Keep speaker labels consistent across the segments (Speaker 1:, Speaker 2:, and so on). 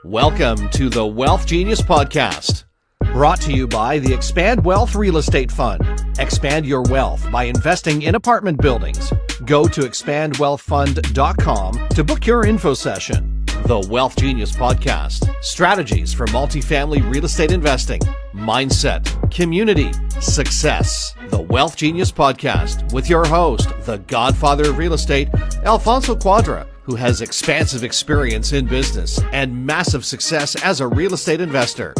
Speaker 1: Welcome to the WealthGenius podcast, brought to you by the Expand Wealth Real Estate Fund. Expand your wealth by investing in apartment buildings. Go to expandwealthfund.com to book your info session. The WealthGenius podcast, strategies for multifamily real estate investing, mindset, community, success. The WealthGenius podcast with your host, the godfather of real estate, Alfonso Cuadra, who has expansive experience in business and massive success as a real estate investor.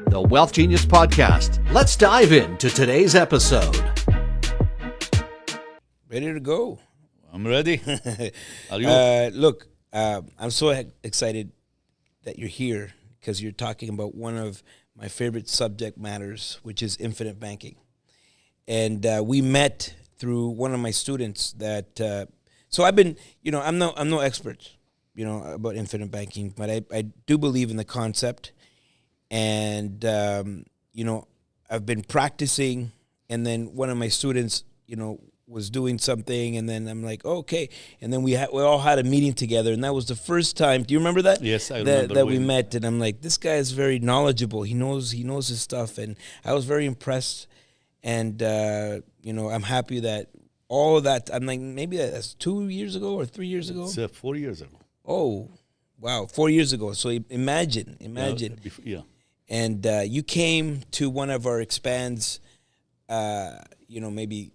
Speaker 1: The WealthGenius podcast. Let's dive into today's episode.
Speaker 2: Ready to go.
Speaker 3: I'm ready. Are you?
Speaker 2: Look, I'm so excited that you're here because you're talking about one of my favorite subject matters, which is infinite banking. And we met through one of my students that, so I've been, I'm no expert, about infinite banking, but I do believe in the concept. And, I've been practicing, and then one of my students, was doing something, and then I'm like, oh, okay. And then we all had a meeting together, and that was the first time. Do you remember that?
Speaker 3: Yes, I remember.
Speaker 2: That we met, and I'm like, this guy is very knowledgeable. He knows his stuff, and I was very impressed. And, I'm happy that all of that, I'm like, maybe that's 2 years ago or 3 years ago?
Speaker 3: It's 4 years ago.
Speaker 2: Oh, wow, 4 years ago. So imagine.
Speaker 3: Yeah.
Speaker 2: And you came to one of our expands, maybe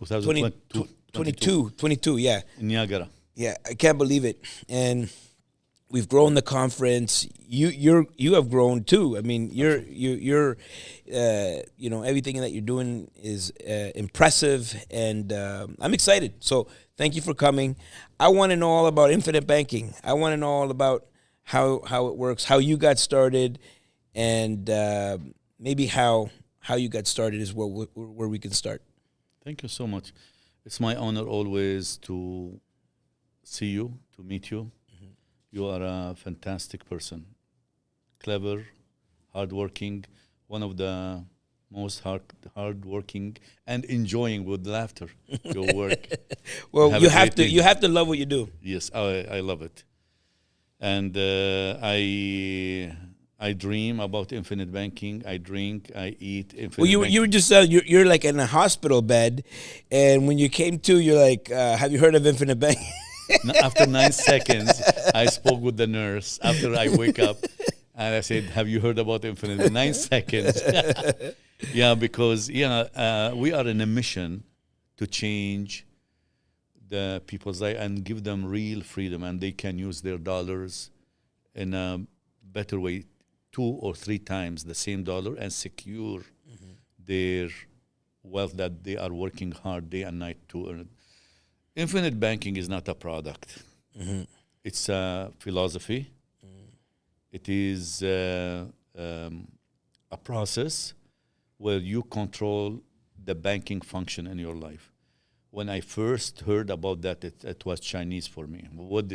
Speaker 2: 22, yeah.
Speaker 3: In Niagara.
Speaker 2: Yeah, I can't believe it. And we've grown the conference. You have grown too. I mean, you're everything that you're doing is impressive, and I'm excited. So thank you for coming. I want to know all about infinite banking. I want to know all about how it works, how you got started, and maybe how you got started is where we can start.
Speaker 3: Thank you so much. It's my honor always to see you, to meet you. Mm-hmm. You are a fantastic person, clever, hardworking, one of the most hardworking and enjoying with laughter your work.
Speaker 2: Well, you have to love what you do.
Speaker 3: Yes, I love it, and I dream about infinite banking. I drink, I eat infinite banking.
Speaker 2: Well, you were just you're like in a hospital bed, and when you came to, you're like, have you heard of infinite banking?
Speaker 3: After 9 seconds, I spoke with the nurse after I wake up, and I said, have you heard about infinite? 9 seconds. Yeah, because we are in a mission to change the people's life and give them real freedom, and they can use their dollars in a better way, 2 or 3 times the same dollar, and secure their wealth that they are working hard day and night to earn. Infinite banking is not a product. Mm-hmm. It's a philosophy. It is a process where you control the banking function in your life. When I first heard about that, it was Chinese for me. What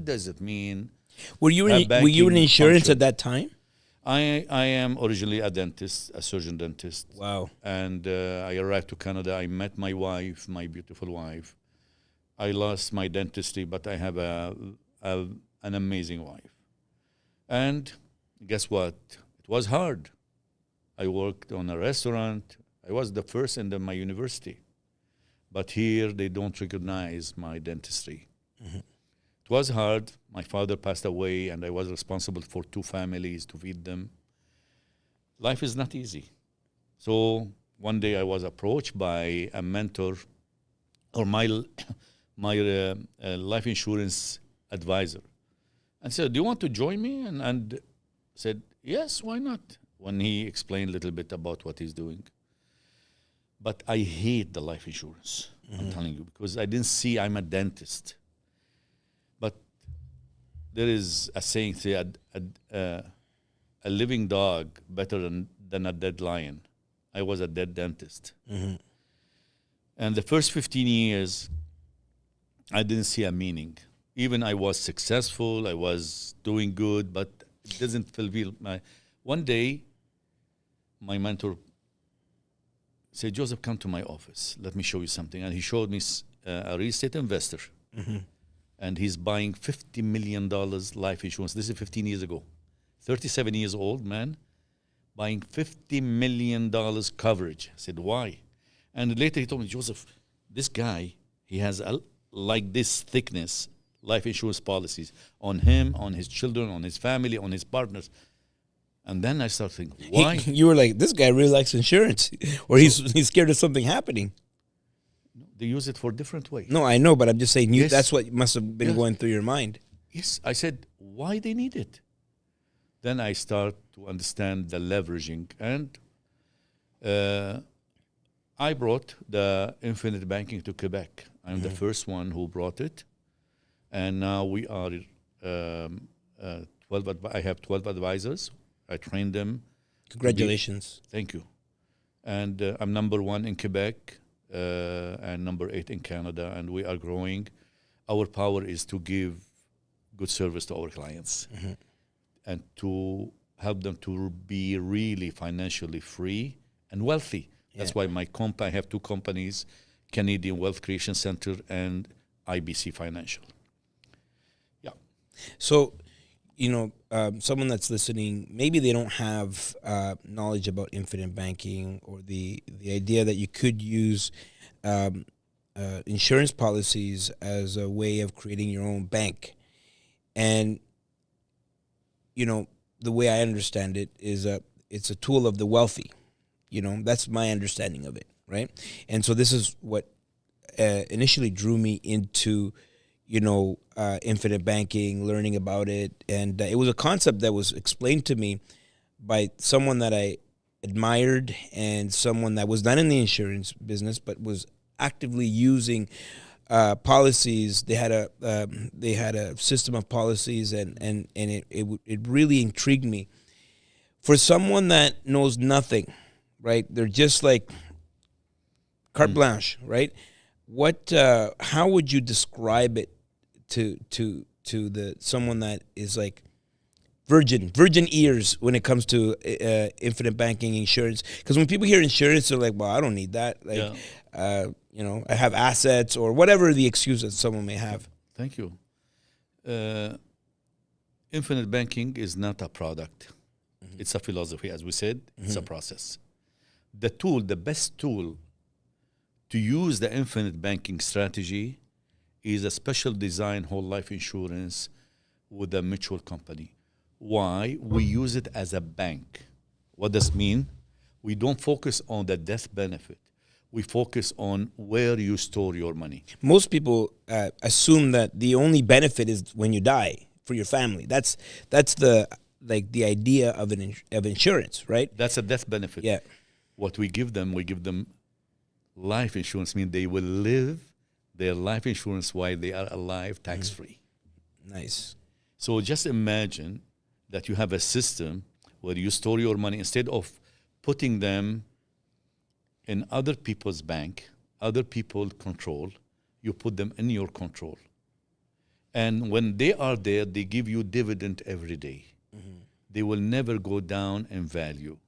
Speaker 3: does it mean?
Speaker 2: Were you in insurance function at that time?
Speaker 3: I am originally a dentist, a surgeon dentist.
Speaker 2: Wow.
Speaker 3: And I arrived to Canada. I met my wife, my beautiful wife. I lost my dentistry, but I have an amazing wife. And guess what? It was hard. I worked on a restaurant. I was the first in my university. But here, they don't recognize my dentistry. Mm-hmm. It was hard. My father passed away, and I was responsible for 2 families to feed them. Life is not easy. So one day I was approached by a mentor, or my life insurance advisor, and said, do you want to join me? And said, yes, why not? When he explained a little bit about what he's doing. But I hate the life insurance, I'm telling you, because I didn't see I'm a dentist. But there is a saying, a living dog better than a dead lion. I was a dead dentist. Mm-hmm. And the first 15 years, I didn't see a meaning. Even I was successful, I was doing good, but it doesn't fulfill my... One day, my mentor said, Joseph, come to my office. Let me show you something. And he showed me a real estate investor. Mm-hmm. and he's buying $50 million life insurance. This is 15 years ago. 37 years old man, buying $50 million coverage. I said, why? And later he told me, Joseph, this guy, he has like this thickness life insurance policies on him, on his children, on his family, on his partners. And then I started thinking, why?
Speaker 2: You were like, this guy really likes insurance, or he's scared of something happening.
Speaker 3: They use it for different ways.
Speaker 2: No, I know, but I'm just saying,
Speaker 3: Yes.
Speaker 2: that's what must have been
Speaker 3: Yes.
Speaker 2: going through your mind.
Speaker 3: Yes, I said, why they need it? Then I start to understand the leveraging. And I brought the infinite banking to Quebec. I'm the first one who brought it. And now we are 12. I have 12 advisors. I trained them.
Speaker 2: Congratulations.
Speaker 3: Thank you. And I'm number 1 in Quebec and number 8 in Canada. And we are growing. Our power is to give good service to our clients and to help them to be really financially free and wealthy. That's why I have 2 companies, Canadian Wealth Creation Center and IBC Financial. Yeah.
Speaker 2: So, someone that's listening, maybe they don't have knowledge about infinite banking, or the idea that you could use insurance policies as a way of creating your own bank. And, the way I understand it is it's a tool of the wealthy. That's my understanding of it, right? And so this is what initially drew me into, infinite banking, learning about it. And it was a concept that was explained to me by someone that I admired, and someone that was not in the insurance business but was actively using policies. They had a system of policies, and it really intrigued me. For someone that knows nothing, right? They're just like carte blanche, right? How would you describe it to someone that is like virgin ears when it comes to infinite banking, insurance? Because when people hear insurance, they're like, well, I don't need that. Like, I have assets, or whatever the excuse that someone may have.
Speaker 3: Thank you. Infinite banking is not a product. It's a philosophy, as we said. It's a process. The best tool to use the infinite banking strategy is a special design whole life insurance with a mutual company. Why? We use it as a bank. What does it mean? We don't focus on the death benefit. We focus on where you store your money.
Speaker 2: Most people assume that the only benefit is when you die for your family. That's the idea of insurance, right?
Speaker 3: That's a death benefit.
Speaker 2: Yeah.
Speaker 3: What we give them life insurance. Mean they will live their life insurance while they are alive, tax-free.
Speaker 2: Nice.
Speaker 3: So just imagine that you have a system where you store your money, instead of putting them in other people's bank, other people control, you put them in your control. And when they are there, they give you dividend every day. They will never go down in value.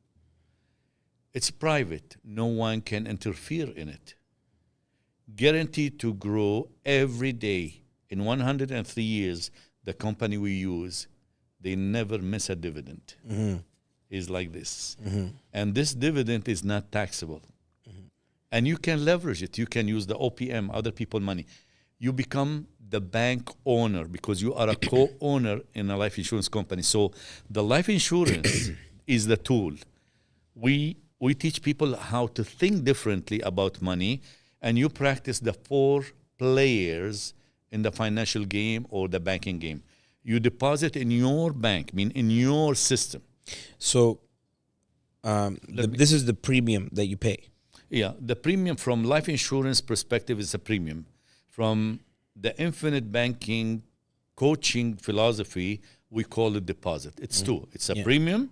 Speaker 3: It's private. No one can interfere in it. Guaranteed to grow every day. In 103 years, the company we use, they never miss a dividend. It's like this. And this dividend is not taxable. And you can leverage it. You can use the OPM, other people's money. You become the bank owner because you are a co-owner in a life insurance company. So the life insurance is the tool. We teach people how to think differently about money, and you practice the 4 players in the financial game or the banking game. You deposit in your bank, in your system.
Speaker 2: So this is the premium that you pay.
Speaker 3: Yeah, the premium from life insurance perspective is a premium. From the infinite banking coaching philosophy, we call it deposit. It's 2. It's a premium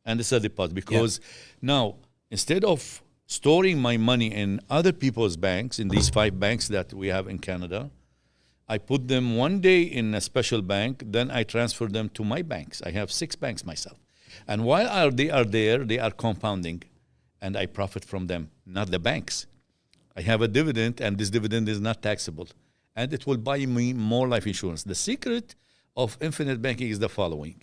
Speaker 3: and it's a deposit. Because now, instead of storing my money in other people's banks, in these 5 banks that we have in Canada, I put them one day in a special bank, then I transfer them to my banks. I have 6 banks myself. And while they are there, they are compounding, and I profit from them, not the banks. I have a dividend, and this dividend is not taxable. and it will buy me more life insurance. The secret of infinite banking is the following.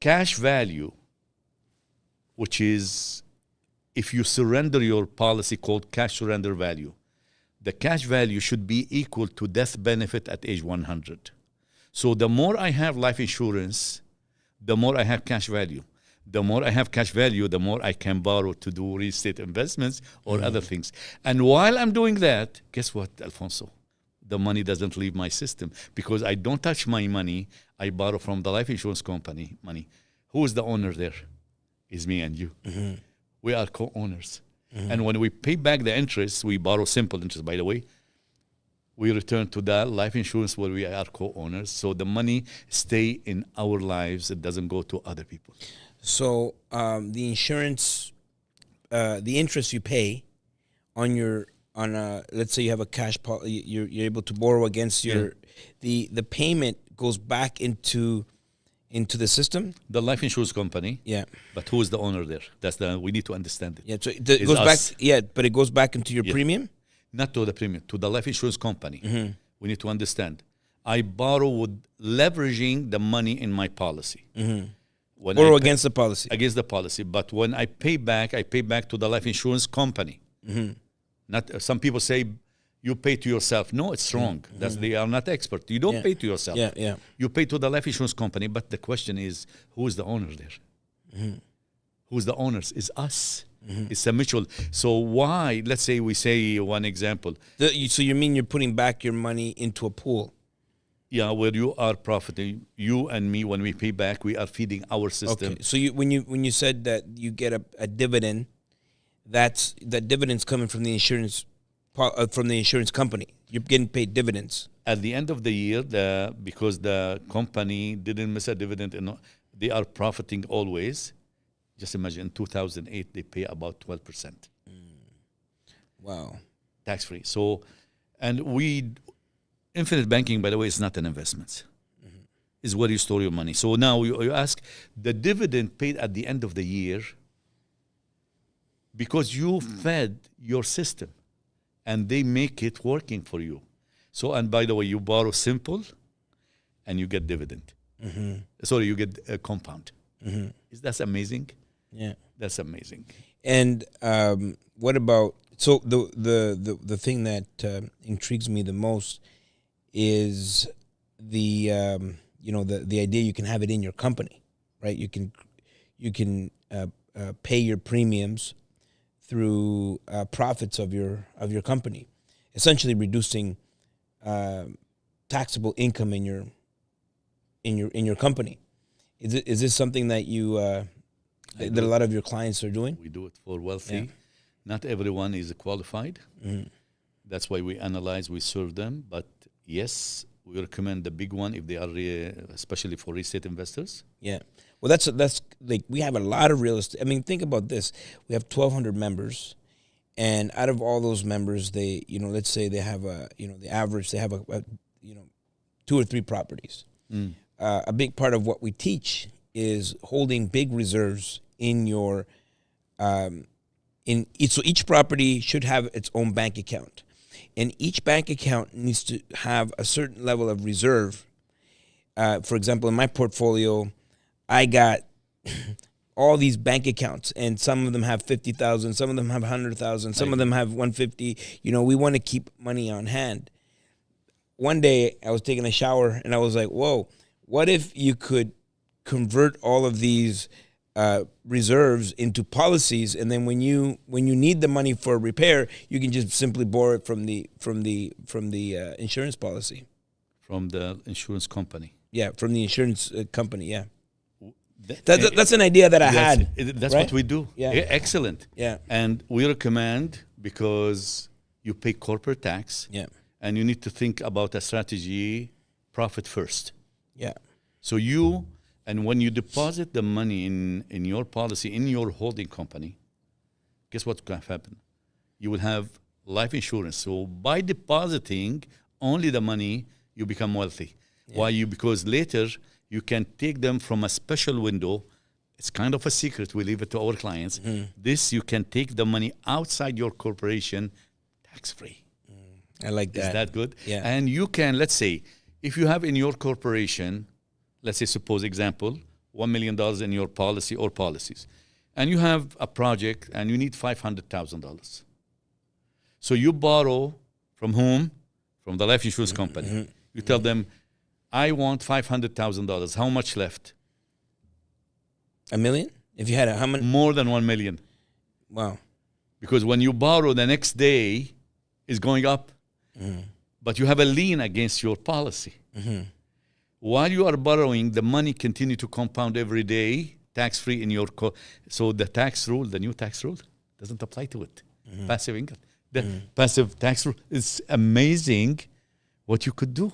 Speaker 3: Cash value, which is if you surrender your policy called cash surrender value, the cash value should be equal to death benefit at age 100. So the more I have life insurance, the more I have cash value. The more I have cash value, the more I can borrow to do real estate investments or other things. And while I'm doing that, guess what, Alfonso? The money doesn't leave my system because I don't touch my money. I borrow from the life insurance company money. Who is the owner there? It's me and you. We are co-owners. And when we pay back the interest, we borrow simple interest, by the way. We return to the life insurance where we are co-owners. So the money stay in our lives. It doesn't go to other people.
Speaker 2: So the insurance, the interest you pay let's say you have a cash policy, you're able to borrow against your, the payment goes back into the system.
Speaker 3: The life insurance company.
Speaker 2: Yeah.
Speaker 3: But who is the owner there? We need to understand it.
Speaker 2: Yeah. So it goes
Speaker 3: us.
Speaker 2: back. Yeah, but it goes back into your premium.
Speaker 3: Not to the premium, to the life insurance company. We need to understand. I borrow with leveraging the money in my policy.
Speaker 2: Borrow against the policy.
Speaker 3: Against the policy. But when I pay back to the life insurance company. Not some people say you pay to yourself. No, it's wrong. They are not expert. You don't pay to yourself. You pay to the life insurance company. But the question is, who is the owner there? Who's the owners? Is us. It's a mutual. So why? Let's say we say one example.
Speaker 2: So you mean you're putting back your money into a pool?
Speaker 3: Yeah, where you are profiting, you and me, when we pay back, we are feeding our system.
Speaker 2: Okay. So when you said that you get a dividend, that dividend's coming from the insurance company. You're getting paid dividends.
Speaker 3: At the end of the year, because the company didn't miss a dividend, and they are profiting always. Just imagine, in 2008, they pay about 12%.
Speaker 2: Wow.
Speaker 3: Tax-free. So, and infinite banking, by the way, is not an investment. It's where you store your money. So now you ask, the dividend paid at the end of the year, because you fed your system, and they make it working for you. So, and by the way, you borrow simple, and you get dividend. Sorry, you get a compound. Is that amazing?
Speaker 2: Yeah,
Speaker 3: that's amazing.
Speaker 2: And what about the thing that intrigues me the most is the idea you can have it in your company, right? You can pay your premiums through profits of your company, essentially reducing taxable income in your company. Is this something that that a lot of your clients are doing?
Speaker 3: We do it for wealthy. Not everyone is qualified. That's why we analyze, we serve them. But yes, we recommend the big one if they are, especially for real estate investors.
Speaker 2: Yeah. Well, that's like, we have a lot of real estate. I mean, think about this. We have 1,200 members, and out of all those members, they, let's say they have the average, they have 2 or 3 properties. A big part of what we teach is holding big reserves in your, so each property should have its own bank account, and each bank account needs to have a certain level of reserve. For example, in my portfolio, I got all these bank accounts, and some of them have 50,000, some of them have 100,000, some of them have 150. We want to keep money on hand. One day I was taking a shower and I was like, whoa, what if you could convert all of these reserves into policies, and then when you need the money for repair, you can just simply borrow it from the insurance policy.
Speaker 3: From the insurance company.
Speaker 2: Yeah, from the insurance company. Yeah. That's an idea that I had.
Speaker 3: That's
Speaker 2: right?
Speaker 3: what we do.
Speaker 2: Yeah.
Speaker 3: Excellent.
Speaker 2: Yeah.
Speaker 3: And we recommend, because you pay corporate tax.
Speaker 2: Yeah.
Speaker 3: And you need to think about a strategy, profit first.
Speaker 2: Yeah.
Speaker 3: So and when you deposit the money in your policy, in your holding company, guess what's going to happen? You will have life insurance. So by depositing only the money, you become wealthy. Yeah. Why? Because later you can take them from a special window. It's kind of a secret. We leave it to our clients. This, you can take the money outside your corporation tax-free.
Speaker 2: I like that.
Speaker 3: Is that good?
Speaker 2: Yeah.
Speaker 3: And you can, let's say, if you have in your corporation, let's say, suppose example, $1 million in your policy or policies, and you have a project and you need $500,000. So you borrow from whom? From the life insurance company. You tell them, I want $500,000. How much left?
Speaker 2: $1 million? If you had how many?
Speaker 3: More than 1 million.
Speaker 2: Wow.
Speaker 3: Because when you borrow, the next day is going up. But you have a lien against your policy. While you are borrowing, the money continue to compound every day, tax-free in your... So the tax rule, the new tax rule, doesn't apply to it. Passive income. The passive tax rule is amazing what you could do.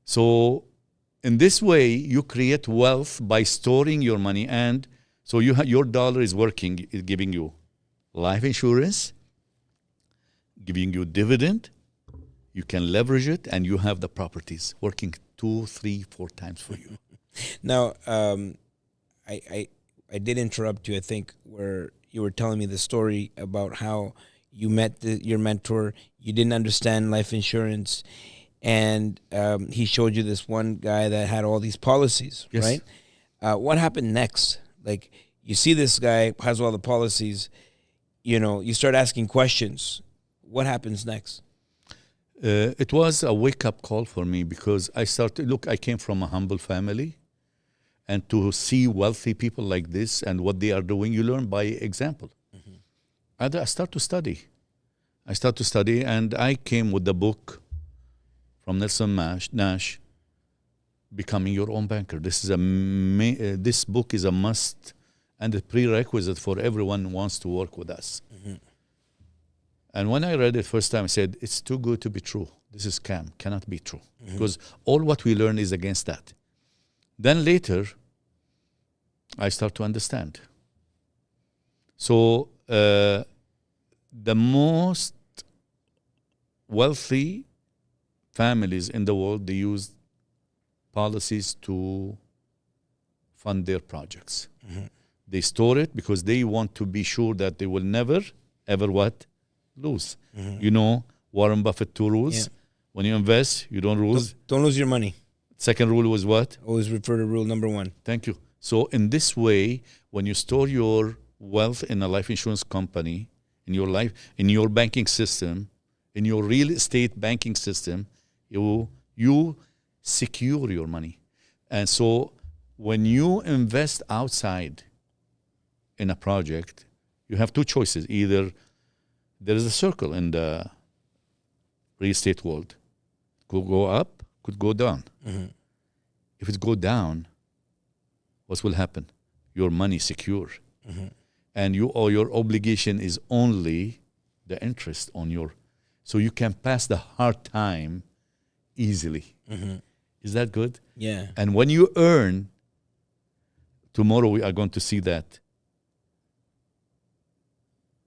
Speaker 3: So in this way, you create wealth by storing your money. And so your dollar is working, is giving you life insurance, giving you dividend, you can leverage it, and you have the properties working 2, 3, 4 times for you.
Speaker 2: Now, I did interrupt you, I think, where you were telling me the story about how you met your mentor, you didn't understand life insurance, and he showed you this one guy that had all these policies,
Speaker 3: Yes.
Speaker 2: right? What happened next? Like, you see this guy has all the policies, you start asking questions. What happens next?
Speaker 3: It was a wake-up call for me because I came from a humble family, and to see wealthy people like this and what they are doing, you learn by example. And I start to study. And I came with the book from Nelson Nash, Becoming Your Own Banker. This book is a must and a prerequisite for everyone who wants to work with us. And when I read it first time, I said, it's too good to be true. This is scam, cannot be true. Because all what we learn is against that. Then later, I start to understand. So the most wealthy families in the world, they use policies to fund their projects. They store it because they want to be sure that they will never, ever what? Lose. Warren Buffett 2 rules.
Speaker 2: Yeah.
Speaker 3: When you invest, you don't lose.
Speaker 2: Don't lose your money.
Speaker 3: Second rule was what?
Speaker 2: Always refer to rule number 1.
Speaker 3: Thank you. So in this way, when you store your wealth in a life insurance company, in your banking system, in your real estate banking system, you secure your money. And so when you invest outside in a project, you have 2 choices. Either there is a circle in the real estate world. Could go up, could go down. If it go down, what will happen? Your money secure. And your obligation is only the interest on your... So you can pass the hard time easily. Is that good?
Speaker 2: Yeah.
Speaker 3: And when you earn, tomorrow we are going to see that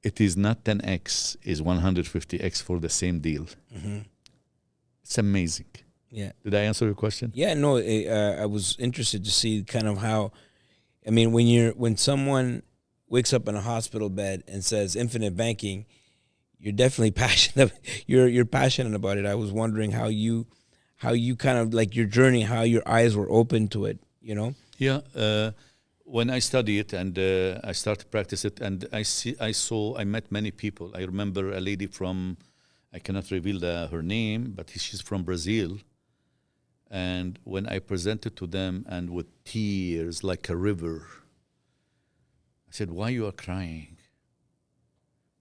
Speaker 3: it is not 10x, is 150x for the same deal. It's amazing.
Speaker 2: Yeah.
Speaker 3: Did I answer your question?
Speaker 2: Yeah, no, I was interested to see kind of how, when someone wakes up in a hospital bed and says infinite banking, you're definitely passionate. You're passionate about it. I was wondering how you kind of like your journey, how your eyes were open to it,
Speaker 3: Yeah. When I study it and I started to practice it, and I met many people. I remember a lady from, I cannot reveal her name, but she's from Brazil. And when I presented to them, and with tears like a river, I said, why you are crying?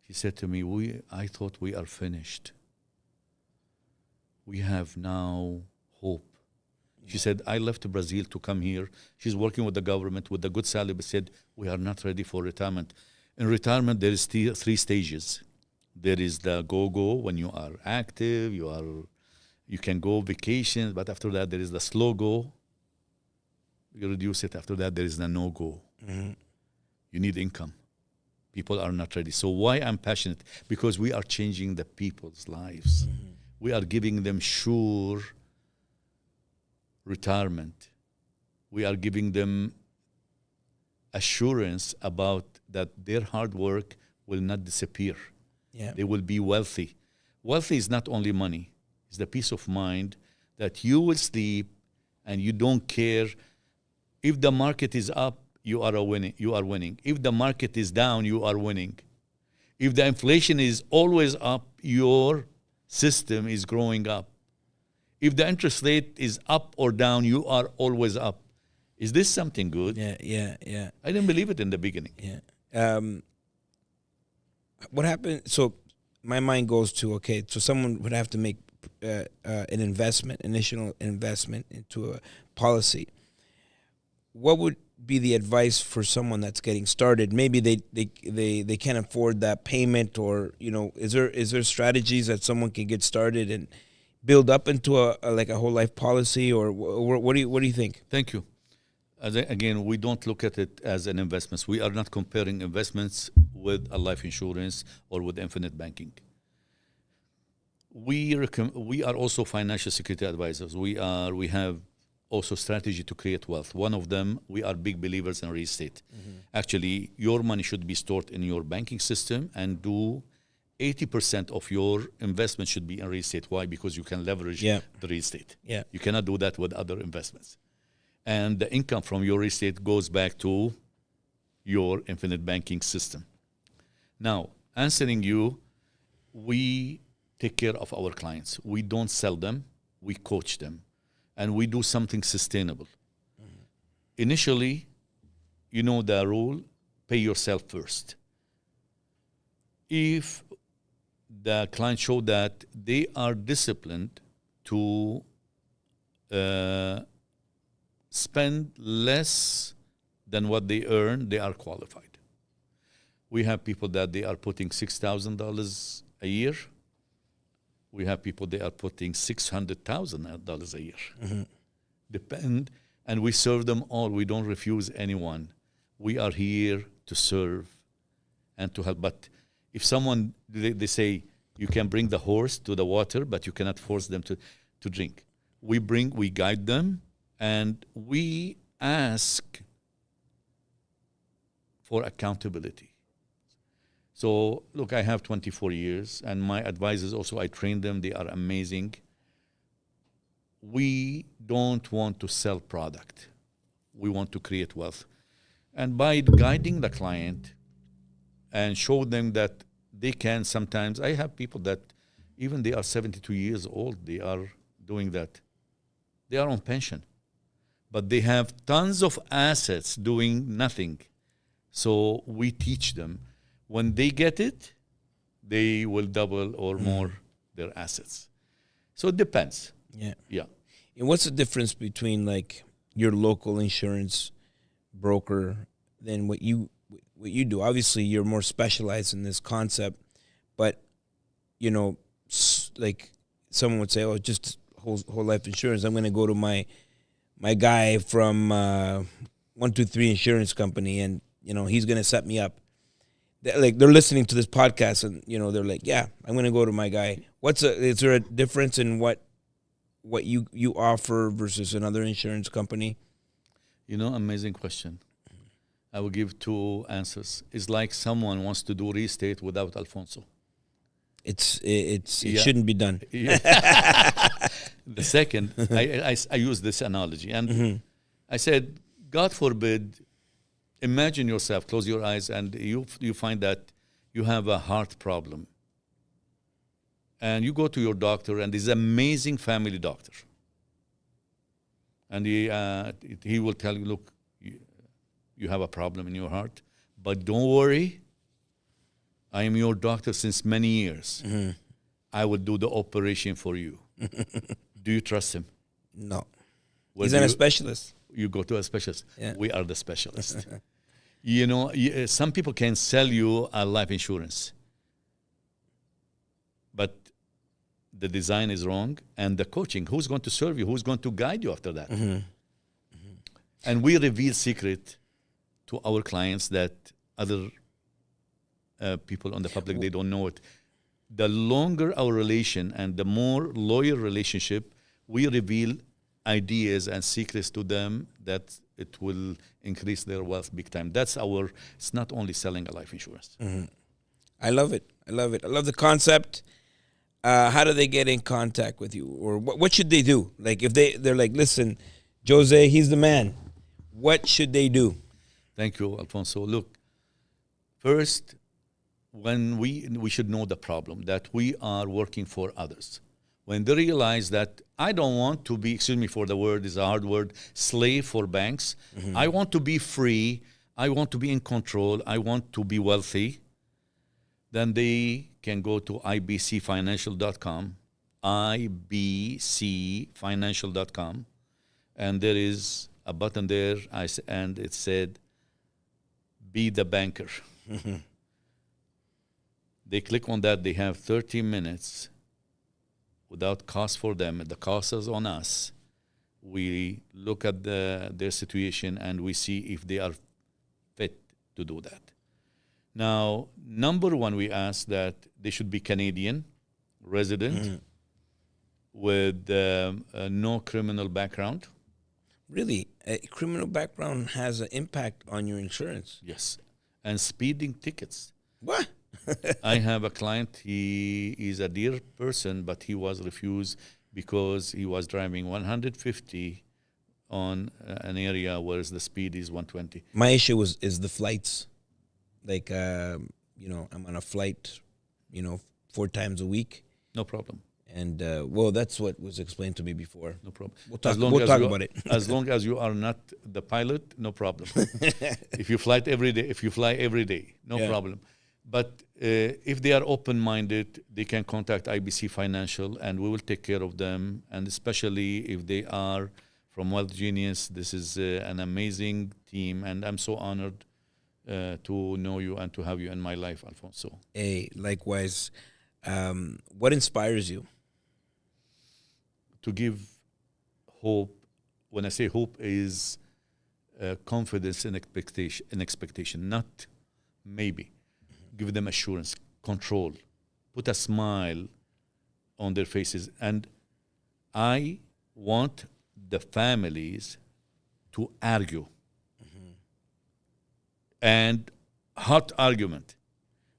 Speaker 3: She said to me, I thought we are finished. We have now hope. She said, I left Brazil to come here. She's working with the government with a good salary, but said, we are not ready for retirement. In retirement, there is 3 stages. There is the go-go, when you are active, you can go vacation, but after that, there is the slow go. You reduce it. After that, there is the no-go. You need income. People are not ready. So why I'm passionate? Because we are changing the people's lives. We are giving them sure retirement. We are giving them assurance about that their hard work will not disappear.
Speaker 2: Yeah.
Speaker 3: They will be wealthy. Wealth is not only money. It's the peace of mind that you will sleep and you don't care. If the market is up, you are winning. If the market is down, you are winning. If the inflation is always up, your system is growing up. If the interest rate is up or down, you are always up. Is this something good?
Speaker 2: Yeah.
Speaker 3: I didn't believe it in the beginning.
Speaker 2: Yeah. What happened? So my mind goes to, okay, so someone would have to make an initial investment into a policy. What would be the advice for someone that's getting started? Maybe they can't afford that payment, or is there strategies that someone can get started and build up into a whole life policy, or what do you think?
Speaker 3: Thank you. Again, we don't look at it as an investment. We are not comparing investments with a life insurance or with infinite banking. We are also financial security advisors. We have also strategy to create wealth. One of them, we are big believers in real estate. Mm-hmm. Actually, your money should be stored in your banking system, and 80% of your investment should be in real estate. Why? Because you can leverage the real estate.
Speaker 2: Yeah.
Speaker 3: You cannot do that with other investments. And the income from your real estate goes back to your infinite banking system. Now, answering you, we take care of our clients. We don't sell them, we coach them. And we do something sustainable. Mm-hmm. Initially, you know the rule, pay yourself first. If the client show that they are disciplined to spend less than what they earn, they are qualified. We have people that they are putting $6,000 a year. We have people they are putting $600,000 a year. Mm-hmm. And we serve them all. We don't refuse anyone. We are here to serve and to help. But if someone, they say, you can bring the horse to the water, but you cannot force them to drink. We guide them, and we ask for accountability. So, look, I have 24 years, and my advisors also, I train them. They are amazing. We don't want to sell product. We want to create wealth. And by guiding the client and show them that they can sometimes, I have people that even they are 72 years old, they are doing that. They are on pension, but they have tons of assets doing nothing. So we teach them. When they get it, they will double or more their assets. So it depends. Yeah.
Speaker 2: And what's the difference between like your local insurance broker than what you do? Obviously, you're more specialized in this concept, but like someone would say, "Oh, just whole life insurance. I'm going to go to my guy from 123 Insurance Company, and he's going to set me up." They're listening to this podcast, and they're like, "Yeah, I'm going to go to my guy." Is there a difference in what you offer versus another insurance company?
Speaker 3: Amazing question. I will give two answers. It's like someone wants to do real estate without Alfonso.
Speaker 2: It shouldn't be done.
Speaker 3: Yeah. The second, I use this analogy, and I said, God forbid, imagine yourself, close your eyes, and you find that you have a heart problem. And you go to your doctor, and he's an amazing family doctor. And he will tell you, look, you have a problem in your heart, but don't worry. I am your doctor since many years. Mm-hmm. I will do the operation for you. Do you trust him?
Speaker 2: No. He's not a specialist.
Speaker 3: You go to a specialist.
Speaker 2: Yeah.
Speaker 3: We are the specialists. Some people can sell you a life insurance, but the design is wrong, and the coaching, who's going to serve you? Who's going to guide you after that? Mm-hmm. Mm-hmm. And we reveal secret to our clients that other people on the public, they don't know it. The longer our relation and the more loyal relationship, we reveal ideas and secrets to them that it will increase their wealth big time. It's not only selling a life insurance.
Speaker 2: Mm-hmm. I love it. I love the concept. how do they get in contact with you, or what should they do? Like if they're like, listen, Jose, he's the man. What should they do?
Speaker 3: Thank you, Alfonso. Look, first, when we should know the problem, that we are working for others. When they realize that I don't want to be, excuse me for the word, is a hard word, slave for banks. I want to be free. I want to be in control. I want to be wealthy. Then they can go to ibcfinancial.com, ibcfinancial.com, and there is a button there, and it said, be the banker. They click on that. They have 30 minutes without cost for them. The cost is on us. We look at their situation and we see if they are fit to do that. Now, number one, we ask that they should be Canadian resident with no criminal background.
Speaker 2: Really, a criminal background has an impact on your insurance.
Speaker 3: Yes. And speeding tickets.
Speaker 2: What?
Speaker 3: I have a client, he is a dear person, but he was refused because he was driving 150 on an area where the speed is 120.
Speaker 2: My issue is the flights. Like, I'm on a flight, 4 times a week.
Speaker 3: No problem.
Speaker 2: And, that's what was explained to me before.
Speaker 3: No problem.
Speaker 2: We'll talk about it.
Speaker 3: As long as you are not the pilot, no problem. If you fly every day, no problem. But if they are open-minded, they can contact IBC Financial, and we will take care of them. And especially if they are from WealthGenius, this is an amazing team, and I'm so honored to know you and to have you in my life, Alfonso.
Speaker 2: Hey, likewise. What inspires you?
Speaker 3: To give hope. When I say hope, is confidence and expectation, not maybe. Give them assurance, control, put a smile on their faces. And I want the families to argue. And hot argument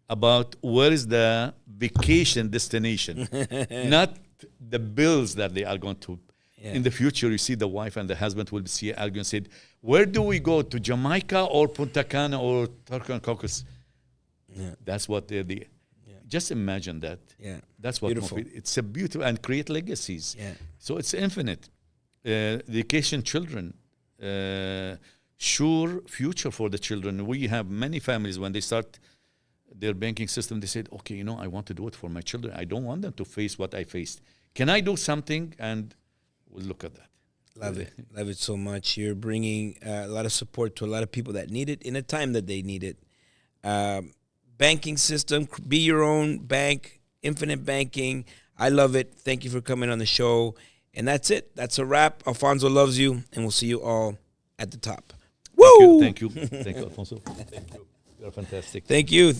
Speaker 3: about where is the vacation destination, not the bills that they are going to. Yeah. In the future, you see the wife and the husband will see argue and say, where do we go, to Jamaica or Punta Cana or Turkey and Caucasus? Yeah. That's what they're the. Yeah. Just imagine that.
Speaker 2: Yeah,
Speaker 3: that's what it's a beautiful and create legacies.
Speaker 2: Yeah.
Speaker 3: So it's infinite. Education children, sure future for the children. We have many families when they start their banking system. They said, okay, I want to do it for my children. I don't want them to face what I faced. Can I do something? And we'll look at that.
Speaker 2: Love it so much. You're bringing a lot of support to a lot of people that need it in a time that they need it. Banking system, be your own bank, infinite banking. I love it. Thank you for coming on the show. And that's it. That's a wrap. Alfonso loves you, and we'll see you all at the top.
Speaker 3: Woo! Thank you, Alfonso. Thank you. You're fantastic.
Speaker 2: Thank you.